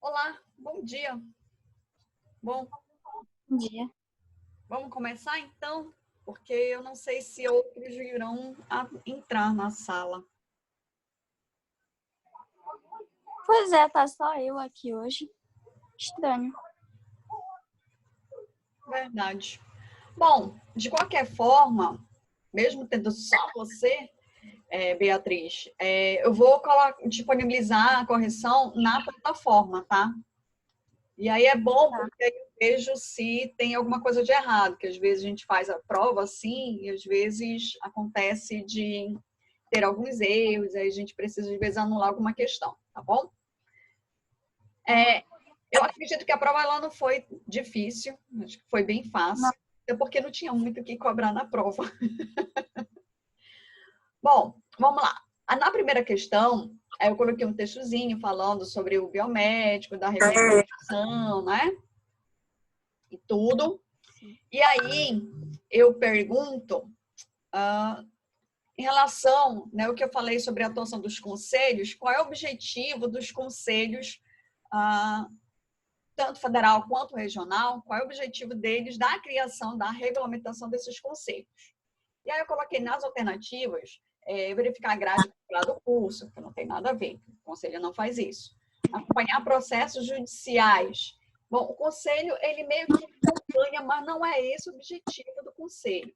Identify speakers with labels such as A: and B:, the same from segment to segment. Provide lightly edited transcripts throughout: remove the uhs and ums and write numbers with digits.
A: Olá, bom dia. Bom,
B: Bom dia.
A: vamos começar então, porque eu não sei se outros virão a entrar na sala.
B: Pois é, tá só eu aqui hoje. Estranho.
A: Verdade. Bom, de qualquer forma, mesmo tendo só você, Beatriz, eu vou disponibilizar a correção na plataforma, tá? E aí é bom
B: Tá.
A: porque aí eu vejo se tem alguma coisa de errado, que às vezes a gente faz a prova assim e às vezes acontece de ter alguns erros, aí a gente precisa às vezes anular alguma questão, tá bom? Eu acredito que a prova ela não foi difícil, acho que foi bem
B: Não.
A: fácil, até porque não tinha muito o que cobrar na prova. Bom, vamos lá. Na primeira questão, eu coloquei um textozinho falando sobre o biomédico, da regulamentação, né? E tudo. E aí eu pergunto, em relação, né, o que eu falei sobre a atuação dos conselhos, qual é o objetivo dos conselhos, tanto federal quanto regional, qual é o objetivo deles da criação, da regulamentação desses conselhos. E aí eu coloquei nas alternativas, verificar a grade do curso, que não tem nada a ver, o conselho não faz isso. Acompanhar processos judiciais. Bom, o conselho, ele meio que acompanha, mas não é esse o objetivo do conselho.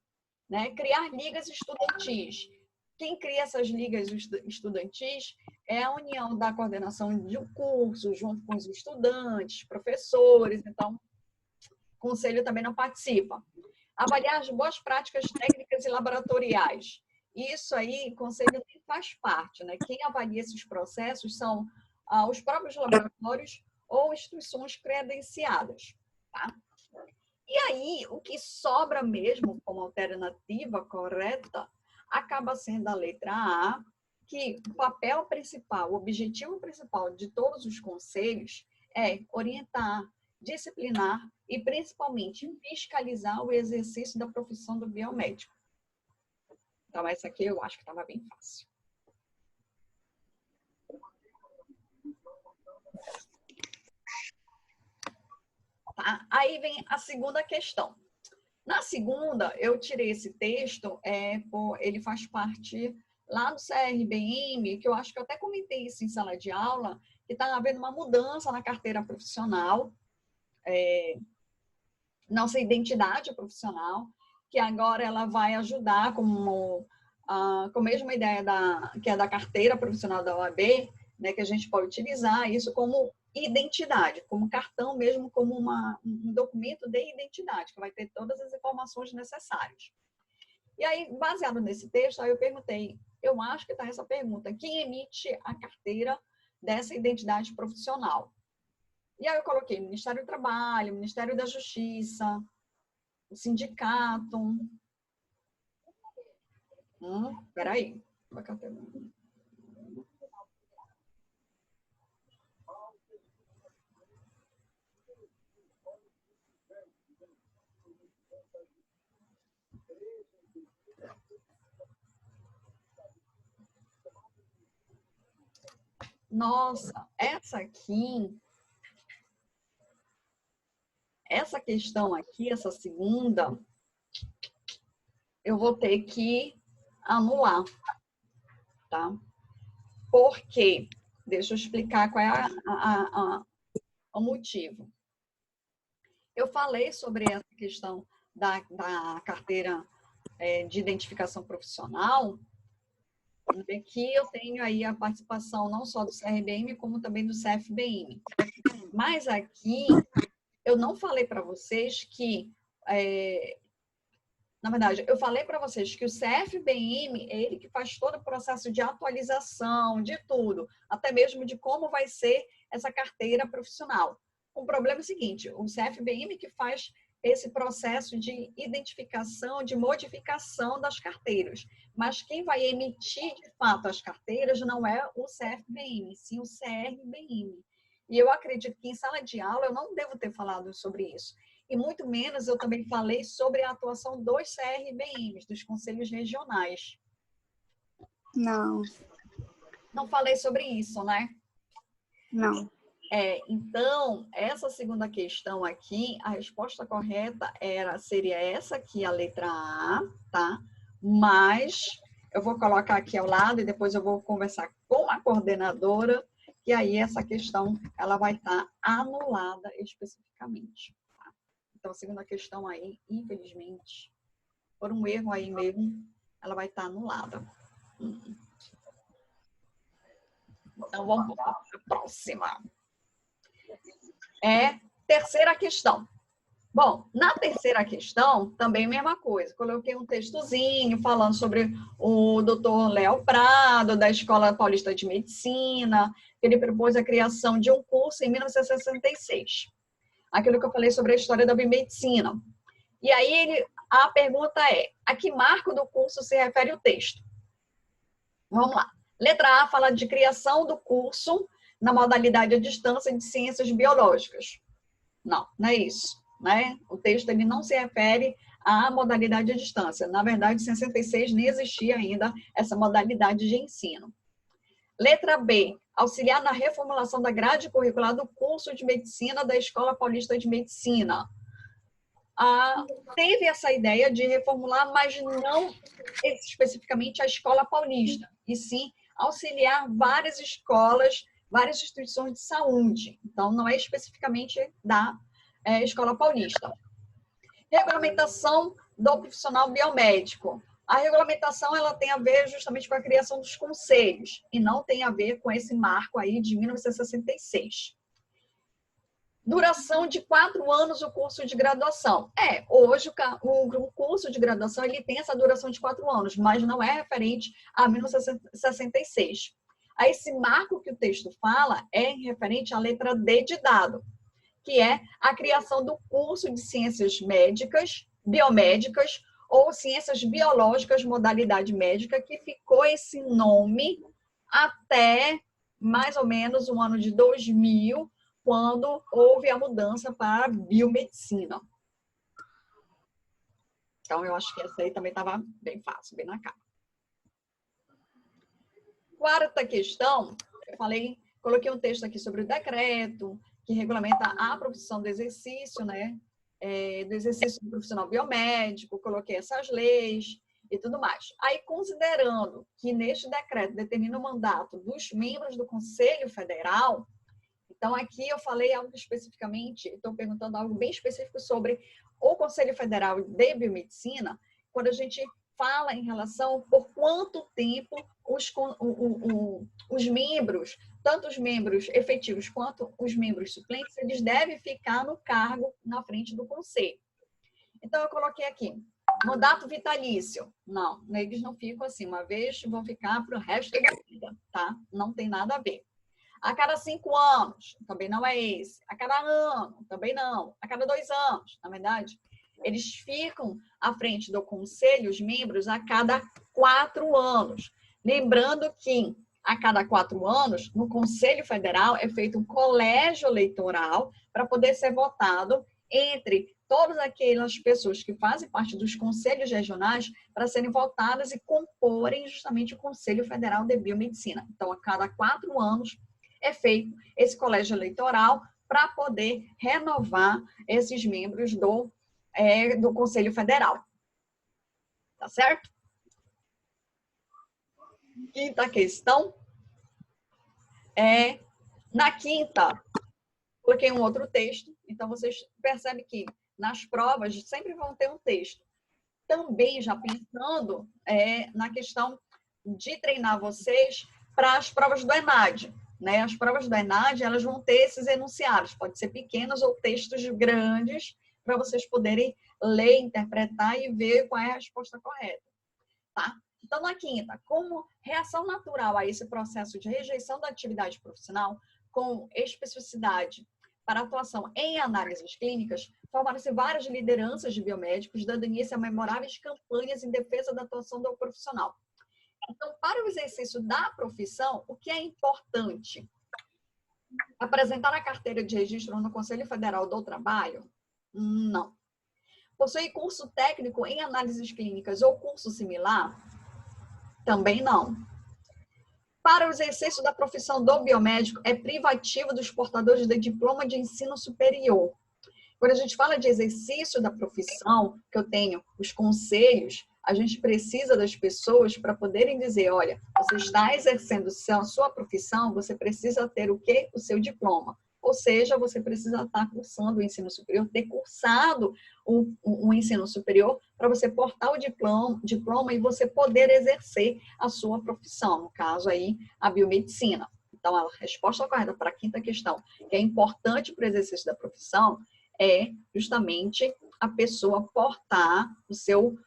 A: Né? Criar ligas estudantis. Quem cria essas ligas estudantis é a união da coordenação de um curso, junto com os estudantes, professores, então o conselho também não participa. Avaliar as boas práticas técnicas e laboratoriais. Isso aí, o conselho nem faz parte, né? Quem avalia esses processos são os próprios laboratórios ou instituições credenciadas, tá? E aí, o que sobra mesmo como alternativa correta acaba sendo a letra A, que o papel principal, o objetivo principal de todos os conselhos é orientar, disciplinar e, principalmente, fiscalizar o exercício da profissão do biomédico. Então, essa aqui eu acho que estava bem fácil. Tá? Aí vem a segunda questão. Na segunda, eu tirei esse texto, ele faz parte lá do CRBM, que eu acho que eu até comentei isso em sala de aula, que está havendo uma mudança na carteira profissional, nossa identidade profissional, que agora ela vai ajudar com a mesma ideia que é da carteira profissional da OAB, né, que a gente pode utilizar isso como identidade, como cartão mesmo, como um documento de identidade, que vai ter todas as informações necessárias. E aí, baseado nesse texto, aí eu perguntei, eu acho que está essa pergunta, quem emite a carteira dessa identidade profissional? E aí eu coloquei Ministério do Trabalho, Ministério da Justiça, o sindicato. Peraí. Nossa, essa questão aqui, essa segunda, eu vou ter que anular, tá? Por quê? Deixa eu explicar qual é o motivo. Eu falei sobre essa questão da carteira de identificação profissional, que eu tenho aí a participação não só do CRBM, como também do CFBM. Mas aqui, eu não falei para vocês que... na verdade, eu falei para vocês que o CFBM é ele que faz todo o processo de atualização, de tudo, até mesmo de como vai ser essa carteira profissional. O problema é o seguinte, o CFBM que faz esse processo de identificação, de modificação das carteiras. Mas quem vai emitir, de fato, as carteiras não é o CFBM, sim o CRBM. E eu acredito que em sala de aula eu não devo ter falado sobre isso. E muito menos eu também falei sobre a atuação dos CRBMs, dos conselhos regionais.
B: Não.
A: Não falei sobre isso, né?
B: Não.
A: Então, essa segunda questão aqui, a resposta correta seria essa aqui, a letra A, tá? Mas eu vou colocar aqui ao lado e depois eu vou conversar com a coordenadora, e aí essa questão ela vai estar anulada especificamente. Tá? Então, a segunda questão aí, infelizmente, por um erro aí mesmo, ela vai estar anulada. Então, vamos para a próxima. Terceira questão. Bom, na terceira questão, também a mesma coisa. Coloquei um textozinho falando sobre o Dr. Léo Prado, da Escola Paulista de Medicina, que ele propôs a criação de um curso em 1966. Aquilo que eu falei sobre a história da biomedicina. E aí, a pergunta é, a que marco do curso se refere o texto? Vamos lá. Letra A fala de criação do curso na modalidade à distância de ciências biológicas. Não, não é isso. Né? O texto ele não se refere à modalidade à distância. Na verdade, em 66 nem existia ainda essa modalidade de ensino. Letra B, auxiliar na reformulação da grade curricular do curso de medicina da Escola Paulista de Medicina. Teve essa ideia de reformular, mas não especificamente a Escola Paulista, e sim auxiliar várias escolas, várias instituições de saúde. Então, não é especificamente da Escola Paulista. Regulamentação do profissional biomédico. A regulamentação ela tem a ver justamente com a criação dos conselhos e não tem a ver com esse marco aí de 1966. Duração de 4 anos o curso de graduação. Hoje o curso de graduação ele tem essa duração de 4 anos, mas não é referente a 1966. Aí esse marco que o texto fala é referente à letra D de dado, que é a criação do curso de ciências médicas, biomédicas ou ciências biológicas, modalidade médica, que ficou esse nome até mais ou menos o ano de 2000, quando houve a mudança para a biomedicina. Então, eu acho que essa aí também estava bem fácil, bem na cara. Quarta questão, eu coloquei um texto aqui sobre o decreto, que regulamenta a profissão do exercício, né? Do exercício do profissional biomédico, coloquei essas leis e tudo mais. Aí, considerando que neste decreto determina o mandato dos membros do Conselho Federal, então aqui eu falei algo especificamente, estou perguntando algo bem específico sobre o Conselho Federal de Biomedicina, quando a gente fala em relação por quanto tempo os membros, tanto os membros efetivos quanto os membros suplentes, eles devem ficar no cargo na frente do conselho. Então, eu coloquei aqui, mandato vitalício. Não, eles não ficam assim, uma vez vão ficar para o resto da vida, tá? Não tem nada a ver. A cada 5 anos, também não é esse. A cada ano, também não. A cada 2 anos, na verdade, eles ficam à frente do conselho, os membros, a cada 4 anos. Lembrando que a cada 4 anos, no Conselho Federal, é feito um colégio eleitoral para poder ser votado entre todas aquelas pessoas que fazem parte dos conselhos regionais para serem votadas e comporem justamente o Conselho Federal de Biomedicina. Então, a cada 4 anos é feito esse colégio eleitoral para poder renovar esses membros do Conselho Federal. Tá certo? Quinta questão. Na quinta, coloquei um outro texto. Então, vocês percebem que nas provas sempre vão ter um texto. Também já pensando na questão de treinar vocês para as provas do ENAD. Né? As provas do ENAD, elas vão ter esses enunciados. Pode ser pequenos ou textos grandes para vocês poderem ler, interpretar e ver qual é a resposta correta. Tá? Então, na quinta, como reação natural a esse processo de rejeição da atividade profissional, com especificidade para atuação em análises clínicas, formaram-se várias lideranças de biomédicos, dando início a memoráveis campanhas em defesa da atuação do profissional. Então, para o exercício da profissão, o que é importante? Apresentar a carteira de registro no Conselho Federal do Trabalho? Não. Possui curso técnico em análises clínicas ou curso similar? Também não. Para o exercício da profissão do biomédico, é privativo dos portadores de diploma de ensino superior. Quando a gente fala de exercício da profissão, que eu tenho os conselhos, a gente precisa das pessoas para poderem dizer, olha, você está exercendo a sua profissão, você precisa ter o quê? O seu diploma. Ou seja, você precisa estar cursando o ensino superior, ter cursado um ensino superior para você portar o diploma e você poder exercer a sua profissão, no caso aí, a biomedicina. Então, a resposta correta para a quinta questão, que é importante para o exercício da profissão, é justamente a pessoa portar o seu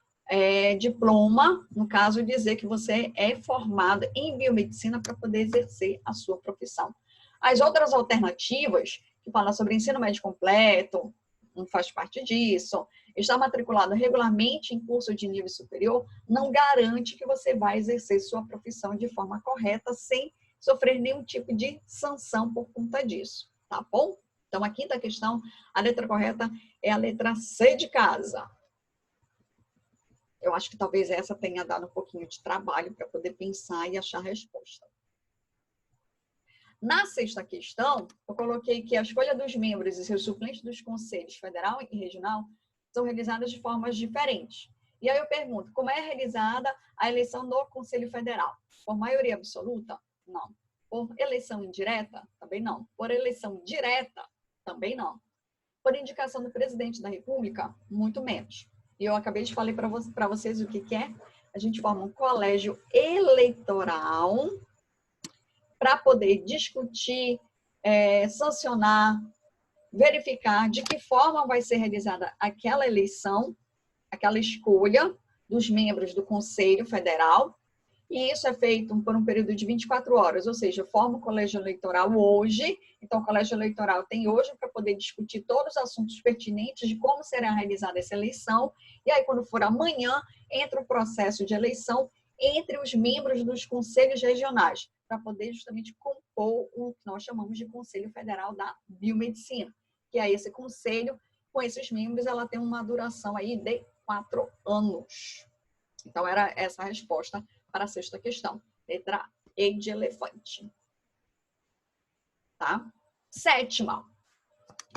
A: diploma, no caso, dizer que você é formado em biomedicina para poder exercer a sua profissão. As outras alternativas, que falam sobre ensino médio completo, não faz parte disso, estar matriculado regularmente em curso de nível superior, não garante que você vai exercer sua profissão de forma correta, sem sofrer nenhum tipo de sanção por conta disso, tá bom? Então, a quinta questão, a letra correta é a letra C de casa. Eu acho que talvez essa tenha dado um pouquinho de trabalho para poder pensar e achar a resposta. Na sexta questão, eu coloquei que a escolha dos membros e seus suplentes dos conselhos federal e regional são realizadas de formas diferentes. E aí eu pergunto, como é realizada a eleição do Conselho Federal? Por maioria absoluta? Não. Por eleição indireta? Também não. Por eleição direta? Também não. Por indicação do presidente da República? Muito menos. E eu acabei de falar para vocês o que é. A gente forma um colégio eleitoral para poder discutir, sancionar, verificar de que forma vai ser realizada aquela eleição, aquela escolha dos membros do Conselho Federal. E isso é feito por um período de 24 horas, ou seja, forma o colégio eleitoral hoje. Então, o colégio eleitoral tem hoje para poder discutir todos os assuntos pertinentes de como será realizada essa eleição. E aí, quando for amanhã, entra o processo de eleição entre os membros dos conselhos regionais, para poder justamente compor o que nós chamamos de Conselho Federal da Biomedicina, que é esse conselho, com esses membros, ela tem uma duração aí de 4 anos. Então, era essa a resposta para a sexta questão. Letra E de elefante. Tá? Sétima.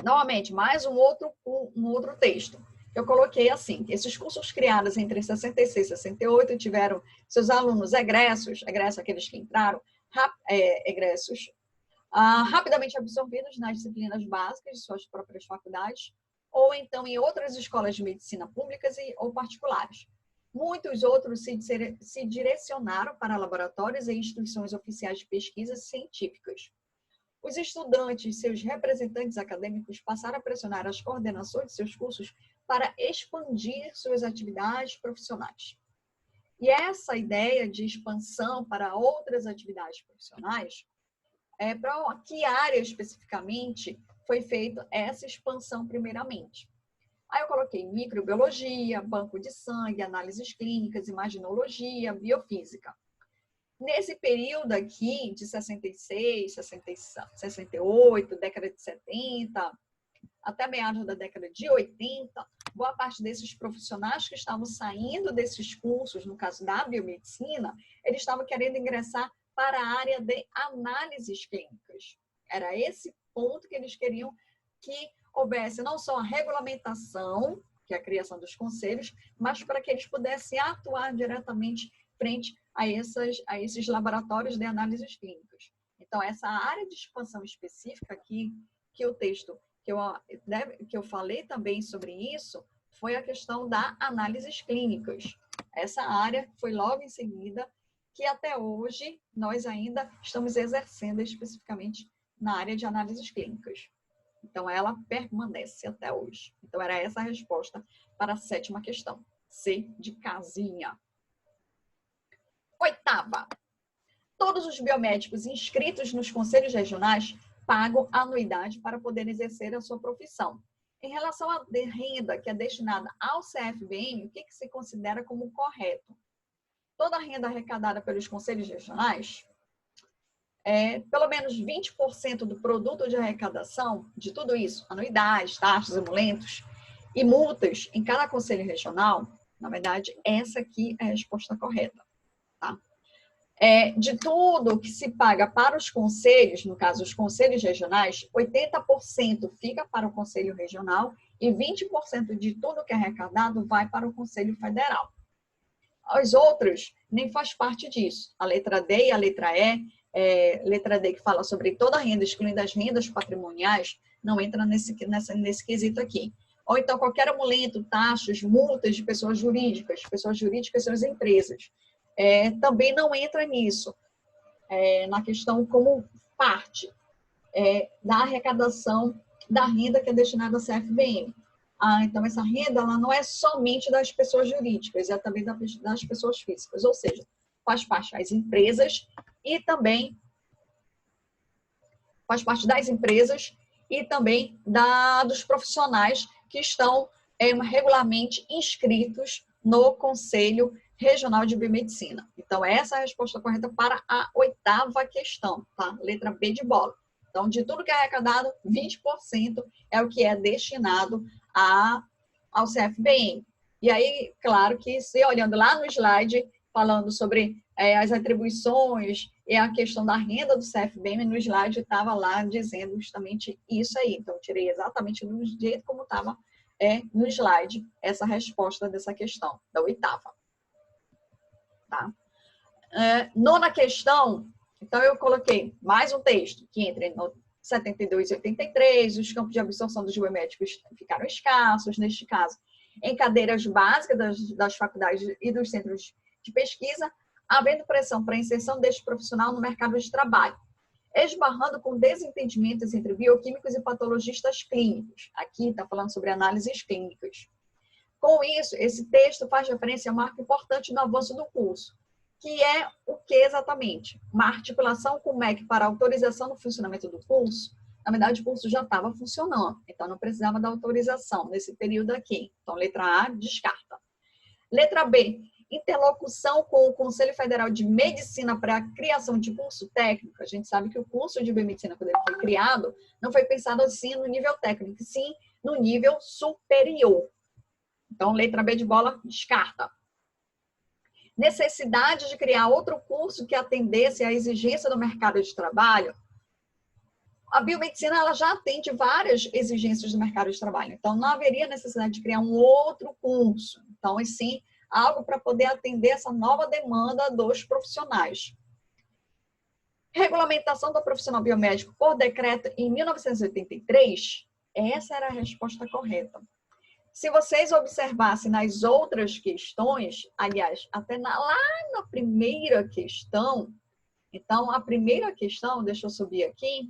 A: Novamente, mais um outro texto. Eu coloquei assim, esses cursos criados entre 66 e 68 tiveram seus alunos egressos aqueles que entraram, rapidamente absorvidos nas disciplinas básicas de suas próprias faculdades, ou então em outras escolas de medicina públicas ou particulares. Muitos outros se direcionaram para laboratórios e instituições oficiais de pesquisas científicas. Os estudantes e seus representantes acadêmicos passaram a pressionar as coordenações de seus cursos para expandir suas atividades profissionais. E essa ideia de expansão para outras atividades profissionais, para que área especificamente foi feita essa expansão primeiramente? Aí eu coloquei microbiologia, banco de sangue, análises clínicas, imaginologia, biofísica. Nesse período aqui, de 66, 68, década de 70, até meados da década de 80, boa parte desses profissionais que estavam saindo desses cursos, no caso da biomedicina, eles estavam querendo ingressar para a área de análises clínicas. Era esse ponto que eles queriam que houvesse não só a regulamentação, que é a criação dos conselhos, mas para que eles pudessem atuar diretamente frente a esses laboratórios de análises clínicas. Então, essa área de expansão específica aqui, que o texto que eu falei também sobre isso, foi a questão da análises clínicas. Essa área foi logo em seguida, que até hoje nós ainda estamos exercendo especificamente na área de análises clínicas. Então, ela permanece até hoje. Então, era essa a resposta para a sétima questão. C de casinha. Oitava. Todos os biomédicos inscritos nos conselhos regionais pagam anuidade para poder exercer a sua profissão. Em relação à renda que é destinada ao CFBM, o que se considera como correto? Toda a renda arrecadada pelos conselhos regionais, pelo menos 20% do produto de arrecadação de tudo isso, anuidades, taxas, emulentos e multas em cada conselho regional, na verdade, essa aqui é a resposta correta. Tá? De tudo que se paga para os conselhos, no caso, os conselhos regionais, 80% fica para o Conselho Regional e 20% de tudo que é arrecadado vai para o Conselho Federal. Os outros nem faz parte disso. A letra D e a letra E, letra D que fala sobre toda a renda, excluindo as rendas patrimoniais, não entra nesse quesito aqui. Ou então qualquer aumento, taxas, multas de pessoas jurídicas são as empresas. Também não entra nisso, na questão como parte da arrecadação da renda que é destinada à CFBM. Então, essa renda ela não é somente das pessoas jurídicas, é também das pessoas físicas, ou seja, faz parte das empresas e também faz parte das empresas e também dos profissionais que estão regularmente inscritos no Conselho Regional de Biomedicina. Então, essa é a resposta correta para a 8ª questão, tá? Letra B de bola. Então, de tudo que é arrecadado, 20% é o que é destinado ao CFBM. E aí, claro que, se olhando lá no slide, falando sobre as atribuições e a questão da renda do CFBM, no slide estava lá dizendo justamente isso aí. Então, eu tirei exatamente do jeito como estava no slide essa resposta dessa questão, da 8ª. Tá? 9ª questão, então eu coloquei mais um texto que entra no 72 e 83, os campos de absorção dos biomédicos ficaram escassos, neste caso, em cadeiras básicas das faculdades e dos centros de pesquisa, havendo pressão para a inserção deste profissional no mercado de trabalho, esbarrando com desentendimentos entre bioquímicos e patologistas clínicos. Aqui está falando sobre análises clínicas. Com isso, esse texto faz referência a um marco importante no avanço do curso, que é o que exatamente? Uma articulação com o MEC para autorização do funcionamento do curso. Na verdade, o curso já estava funcionando, então não precisava da autorização nesse período aqui. Então, letra A, descarta. Letra B, interlocução com o Conselho Federal de Medicina para a criação de curso técnico. A gente sabe que o curso de biomedicina, quando ele foi criado, não foi pensado assim no nível técnico, sim no nível superior. Então, letra B de bola, descarta. Necessidade de criar outro curso que atendesse à exigência do mercado de trabalho. A biomedicina ela já atende várias exigências do mercado de trabalho, então não haveria necessidade de criar um outro curso. Então, e sim, algo para poder atender essa nova demanda dos profissionais. Regulamentação do profissional biomédico por decreto em 1983, essa era a resposta correta. Se vocês observassem nas outras questões, aliás, até lá na primeira questão, então, a primeira questão, deixa eu subir aqui,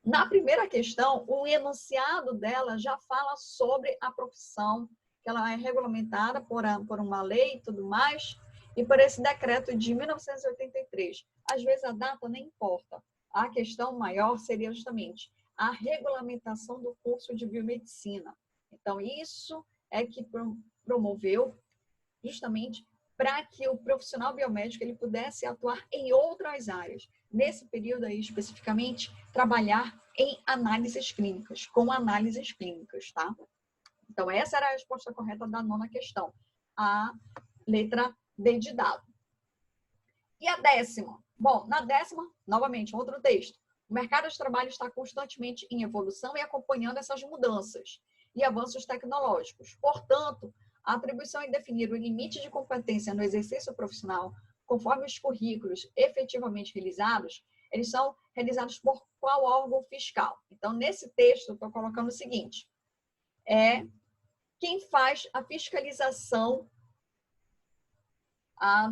A: na primeira questão, o enunciado dela já fala sobre a profissão, que ela é regulamentada por uma lei e tudo mais, e por esse decreto de 1983. Às vezes a data nem importa. A questão maior seria justamente a regulamentação do curso de biomedicina. Então, isso é que promoveu justamente para que o profissional biomédico ele pudesse atuar em outras áreas. Nesse período aí, especificamente, trabalhar em análises clínicas, com análises clínicas, tá? Então, essa era a resposta correta da 9ª questão. A letra D de dado. E a 10ª? Bom, na 10ª, novamente, outro texto. O mercado de trabalho está constantemente em evolução e acompanhando essas mudanças e avanços tecnológicos. Portanto, a atribuição em definir o limite de competência no exercício profissional, conforme os currículos efetivamente realizados, eles são realizados por qual órgão fiscal? Então, nesse texto, eu estou colocando o seguinte, quem faz a fiscalização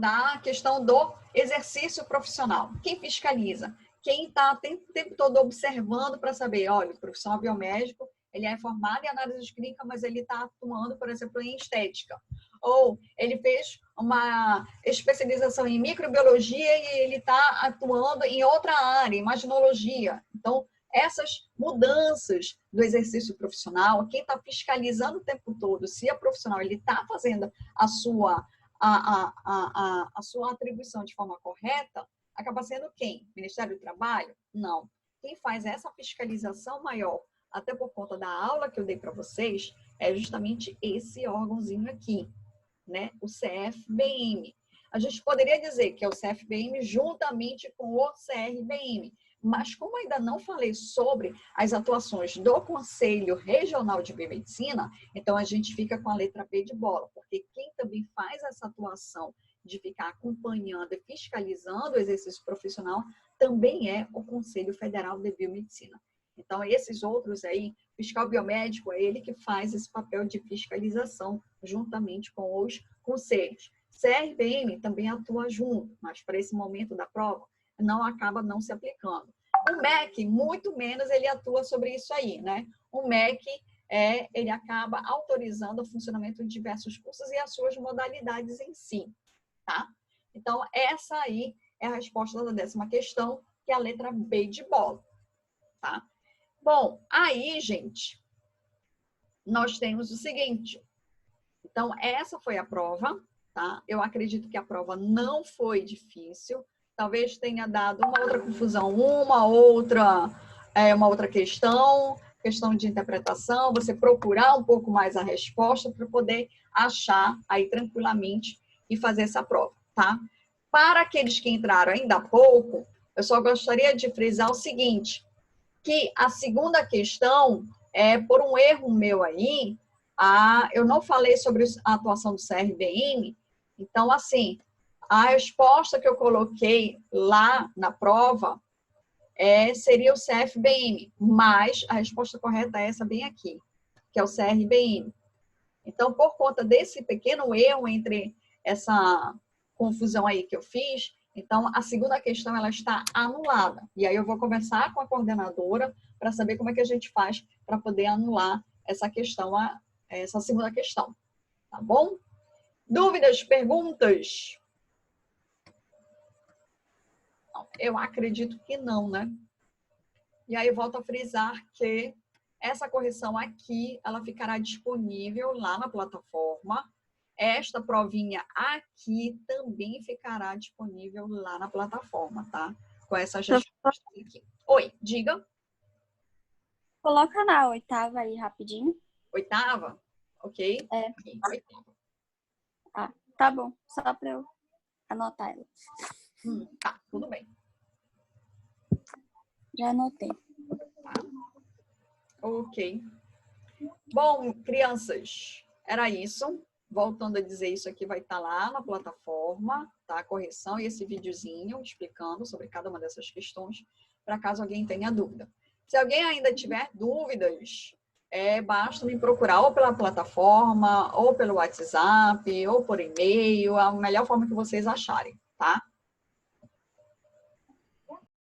A: da questão do exercício profissional. Quem fiscaliza? Quem está o tempo todo observando para saber, olha, o profissional biomédico, ele é formado em análise clínica, mas ele está atuando, por exemplo, em estética. Ou ele fez uma especialização em microbiologia e ele está atuando em outra área, imaginologia. Então, essas mudanças do exercício profissional, quem está fiscalizando o tempo todo, se a profissional está fazendo a sua atribuição de forma correta, acaba sendo quem? Ministério do Trabalho? Não. Quem faz essa fiscalização maior, até por conta da aula que eu dei para vocês, é justamente esse órgãozinho aqui, né? O CFBM. A gente poderia dizer que é o CFBM juntamente com o CRBM, mas como ainda não falei sobre as atuações do Conselho Regional de Biomedicina, então a gente fica com a letra B de bola, porque quem também faz essa atuação de ficar acompanhando e fiscalizando o exercício profissional também é o Conselho Federal de Biomedicina. Então, esses outros aí, fiscal biomédico é ele que faz esse papel de fiscalização juntamente com os conselhos. CRBM também atua junto, mas para esse momento da prova, acaba não se aplicando. O MEC, muito menos, ele atua sobre isso aí, né? O MEC, ele acaba autorizando o funcionamento de diversos cursos e as suas modalidades em si, tá? Então, essa aí é a resposta da 10ª questão, que é a letra B de bola, tá? Bom, aí, gente, nós temos o seguinte. Então, essa foi a prova, tá? Eu acredito que a prova não foi difícil. Talvez tenha dado uma outra confusão, uma outra questão de interpretação, você procurar um pouco mais a resposta para poder achar aí tranquilamente e fazer essa prova, tá? Para aqueles que entraram ainda há pouco, eu só gostaria de frisar o seguinte, que a segunda questão, por um erro meu aí, eu não falei sobre a atuação do CRBM, então, assim, a resposta que eu coloquei lá na prova seria o CFBM, mas a resposta correta é essa bem aqui, que é o CRBM. Então, por conta desse pequeno erro entre essa confusão aí que eu fiz, então, a segunda questão, ela está anulada. E aí eu vou conversar com a coordenadora para saber como é que a gente faz para poder anular essa questão, essa segunda questão. Tá bom? Dúvidas, perguntas? Eu acredito que não, né? E aí eu volto a frisar que essa correção aqui, ela ficará disponível lá na plataforma. Esta provinha aqui também ficará disponível lá na plataforma, tá? Com essas respostas aqui. Oi, diga.
B: Coloca na 8ª aí, rapidinho.
A: 8ª? Ok.
B: É.
A: 8ª.
B: Ah, tá bom. Só para eu anotar ela.
A: Tá, tudo bem.
B: Já anotei.
A: Tá. Ok. Bom, crianças, era isso. Voltando a dizer, isso aqui vai estar lá na plataforma, tá? A correção e esse videozinho explicando sobre cada uma dessas questões, para caso alguém tenha dúvida. Se alguém ainda tiver dúvidas, basta me procurar ou pela plataforma, ou pelo WhatsApp, ou por e-mail, a melhor forma que vocês acharem, tá?